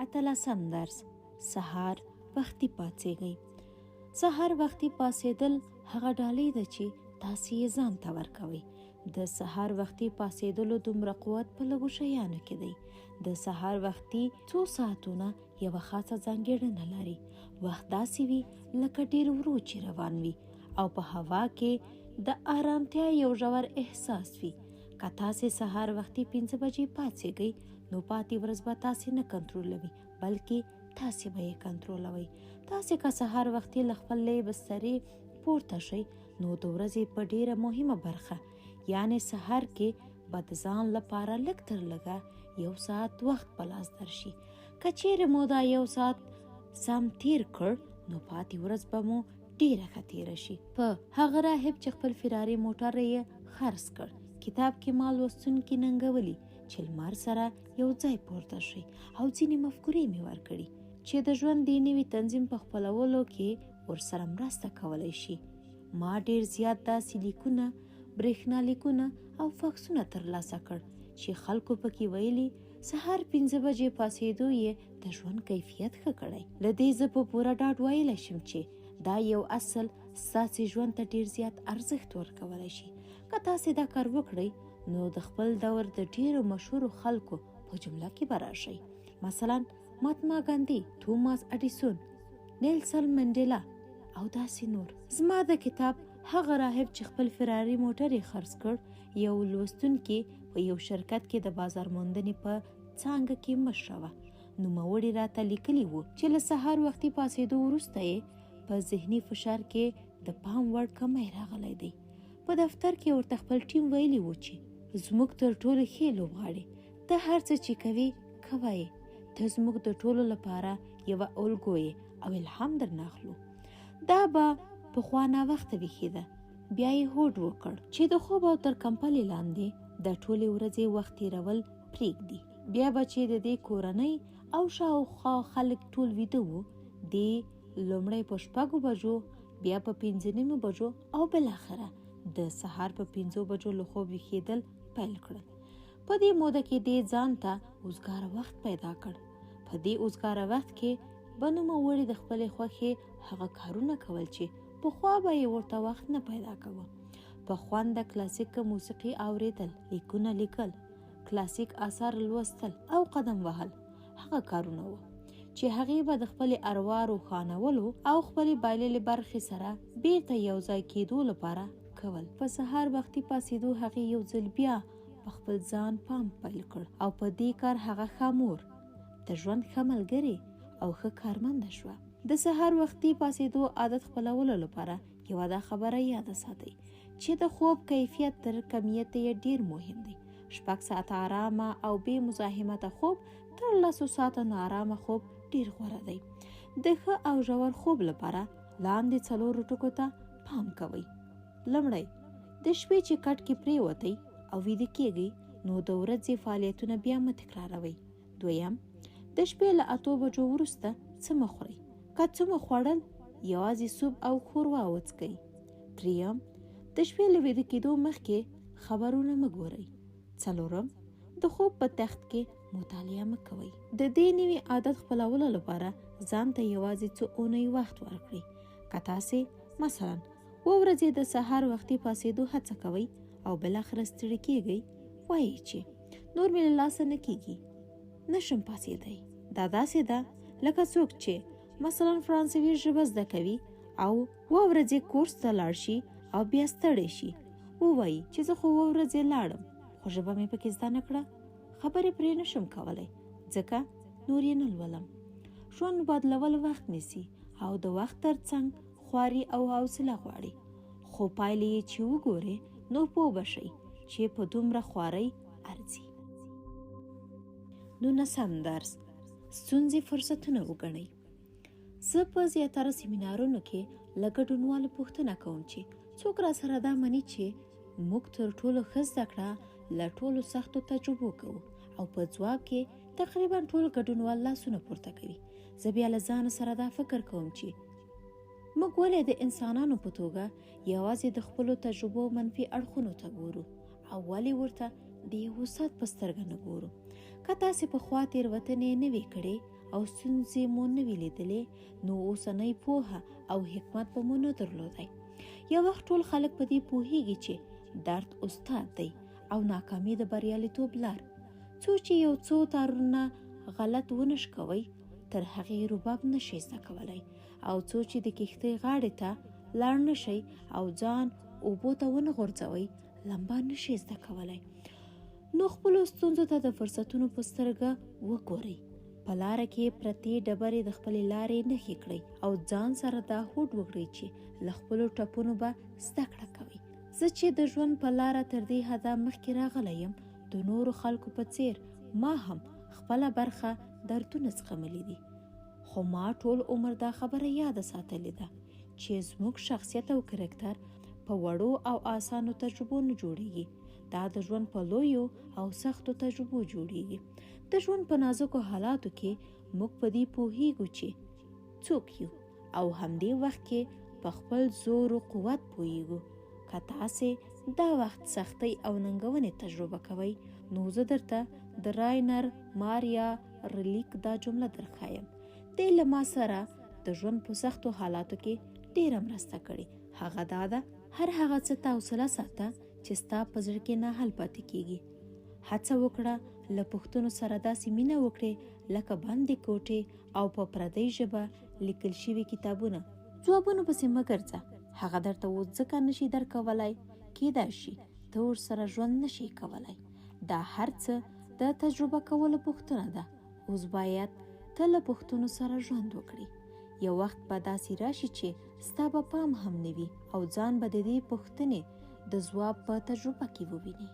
اتلسم درس: سهار وختي پاڅیږئ. سهار وختي پاڅیدل هغه ډالۍ ده چې تاسې یې ځان ته ورکوئ. د سهار وختي پاڅیدلو دومره قوت په لږو شیانو کې دی. د سهار وختي 2 ساعتونه یوه خاصه ځانګړنه لري. وخت داسې وي لکه ډېر ورو چې روان وي او په هوا کې د آرامتیا یو ژور احساس وي. که تاسې سهار وختي 5 بجې پاڅیږئ نو پاتې ورځ به تاسې نه کنټرولوي بلکې تاسې به یې کنټرولوئ. تاسې که سهار وختي له خپلې بسترې پورته شئ نو د ورځې په ډیره مهمه برخه یعنی سهار کې به د ځان لپاره لږ تر لږه 1 ساعت وخت په لاس درشي. که چیرې مو دا 1 ساعت سم تیر کړ نو پاتې ورځ به مو ډیره ښه تیره شي. په هغه راهب چې خپل فراري موټر یې خرڅ کړ کتاب کې ما لوستونکي ننګولي چې لمر سره یو ځای پورته شي او ځینې مفکورې مې ورکړي چې د ژوند د نوي تنظیم په خپلولو کې ورسره مرسته کولی شي. ما ډیر زیات داسې لیکونه، برېښنا لیکونه او فاکسونه ترلاسه کړ چې خلکو پکې ویلي سهار 5 بجې پاڅېدو یې د ژوند کیفیت ښه کړی. له دې زه په پوره ډاډ ویلی شم چې دا یو اصل ستاسې ژوند ته ډیر زیات ارزښت ورکولی شي. که تاسې دا کار وکړئ نو د خپل دور د ډیرو مشهورو خلکو په جمله کې به راشئ. مثلا مهاتما ګاندي، توماس اډیسون، نیلسن منډیلا او داسې نور. زما د کتاب هغه راهب چې خپل فراري موټر یې خرڅ کړ یو لوستونکي په یو شرکت کې د بازار موندنې په څانګه کې مشره وه. نوموړي راته لیکلي وو چې له سهار وختي پاڅېدو وروسته یې په ذهني فشار کې د پام وړ کمی راغلی دی. په دفتر کې ورته خپل ټیم ویلي وو چې زموږ تر ټولو ښې لوبغاړې، ته هر څه چې کوې کوه، ته زموږ د ټولو لپاره یوه الګو یې او الهام درنه اخلو. دا به پخوا ناوخته ویښېده. بیا یې هوډ وکړ چې د خوب او تر کمپلې لاندې د ټولې ورځې وخت تېرول پرېږدي. بیا به چې د دې کورنۍ او شاوخوا خلک ټول ویده وو، دې لومړی په 6 بجو، بیا په 5:30 بجو او بالاخره د سهار په 5 بجو له خوب ویښېدل پیل کړل. په دې موده کې دې ځان ته اوزګاره وخت پیدا کړ. په دې اوزګاره وخت کې به نوموړي د خپلې خوښې هغه کارونه کول چې پخوا به یې ورته وخت نه پیدا کوه. په خوند د کلاسیک موسیقي اوریدل، لیکونه لیکل، کلاسیک آثار لوستل او قدم وهل هغه کارونه وو چې هغې به د خپلې اروا روښانولو او خپلې بایللې برخې سره بیرته یو ځای کېدو لپاره کول. په سهار وختي پاڅېدو هغې یو ځل بیا په خپل ځان پام پیل کړ او په دې کار هغه ښه مور، د ژوند ښه ملګرې او ښه کارمنده شوه. د سهار وختي پاڅېدو عادت خپلولو لپاره یوه دا خبره یاده ساتئ چې د خوب کیفیت تر کمیت یې ډیر مهم دی. 6 ساعته آرامه او بې مزاحمته خوب تر 10 ساعته ناارامه خوب ډیر غوره دی. د ښه او ژور خوب لپاره لاندې 4 ټکو ته پام کوئ. لومړی، د شپې چې کټ کې پرېوتئ او ویده کېږئ نو د ورځې فعالیتونه بیا مه تکراروئ. دویم، د شپې له 8 بجو وروسته څه مه خورئ. که څه مو خوړل یوازې سوپ او ښوروا وڅکئ. دریم، د شپې له ویده کېدو مخکې خبرونه مه ګورئ. څلورم، د خوب په تخت کې مطالعه مه کوئ. د دې نوي عادت خپلولو لپاره ځان ته یوازې څو اونۍ وخت ورکړئ. که تاسې مثلا 2 ورځې د سهار وختي پاڅېدو هڅه کوئ او بالاخره ستړي کېږئ، وایئ چې نور مې له لاسه نه کېږي، نشم پاڅېدی. دا داسې ده لکه څوک چې مثلا فرانسوي ژبه زده کوي او 2 ورځې کورس ته لاړ شي او بیا ستړی شي، ووایي چې زه خو 2 ورځې لاړم خو ژبه مې پکې زده نه کړه، خبرې پرې نشم کولی ځکه نور یې نه لولم. ژوند بدلول وخت نیسي او د وخت ترڅنګ خواري او حوصله غواړي، خو پایلې یې چې وګورئ نو پوه به شئ چې په دومره خوارۍ ارزي. 19 درس: ستونزې فرصتونه وګڼئ. زه په زیاتره سیمینارونو کې له ګډونوالو پوښتنه کوم چې څوک را سره دا مني چې موږ تر ټولو ښه زده کړه له ټولو سختو تجربو کوو، او په ځواب کې تقریبا ټول ګډونوال لاسونه پورته کوي. زه بیا له ځان سره دا فکر کوم چې موږ ولې د انسانانو په توګه یوازې د خپلو تجربو منفي اړخونو ته ګورو او ولې ورته د یو استاد په سترګه نه ګورو. که تاسې پخوا تېروتنې نه وې کړې او ستونزې مو نه وي لیدلې، نو اوسنۍ پوهه او حکمت به مو نه درلودی. یو وخت ټول خلک په دې پوهیږي چې درد استاد دی او ناکامي د بریالیتوب لار. څو چې یو څو تارونه غلط ونش کوئ، تر هغې رباب نشئ زده کولی، او څو چې د کښتۍ غاړې ته لاړ نشئ او ځان اوبو ته ونه غورځوئ، لمبا نشئ زده کولی. نو خپلو ستونزو ته د فرصتونو په سترګه وګورئ. په لاره کې پرتې ډبرې د خپلې لارې نښې کړئ او ځان سره دا هوډ وکړئ چې له خپلو ټپونو به زده کړه کوئ. زه چې د ژوند په لاره تر دې حده مخکې راغلی یم، د نورو خلکو په څیر ما هم خپله برخه دردونه زغملی دي، خو ما ټول عمر دا خبره یاده ساتلې ده چې زموږ شخصیت او کرکټر په وړو او آسانو تجربو نه جوړیږي، دا د ژوند په لویو او سختو تجربو جوړیږي. د ژوند په نازکو حالاتو کې موږ په دې پوهیږو چې څوک یو او همدې وخت کې په خپل زور او قوت پوهیږو. که تاسې دا وخت سختۍ او ننګونې تجربه کوئ، نو زه درته د راینر ماریا ریلیک دا جمله درښایم. دی له ما سره د ژوند په سختو حالاتو کې ډیره مرسته کړې. هغه دا ده: هر هغه څه ته حوصله ساته چې ستا په زړه کې نه حل پاتې کیږي. هڅه وکړه له پوښتنو سره داسې مینه وکړې لکه بندې کوټې او په پردۍ ژبه لیکل شوي کتابونه. ځوابونو پسې مه ګرځه، هغه درته اوس ځکه نشي درکولی، کیدای شي ته ورسره ژوند نشي کولی. دا هر څه د تجربه کولو پوښتنه ده. اوس باید ته له پوښتنو سره ژوند وکړي. یو وخت به داسې راشي چې ستا به پام هم نه وي او ځان به د دې پوښتنې د ځواب په تجربه کې وویني.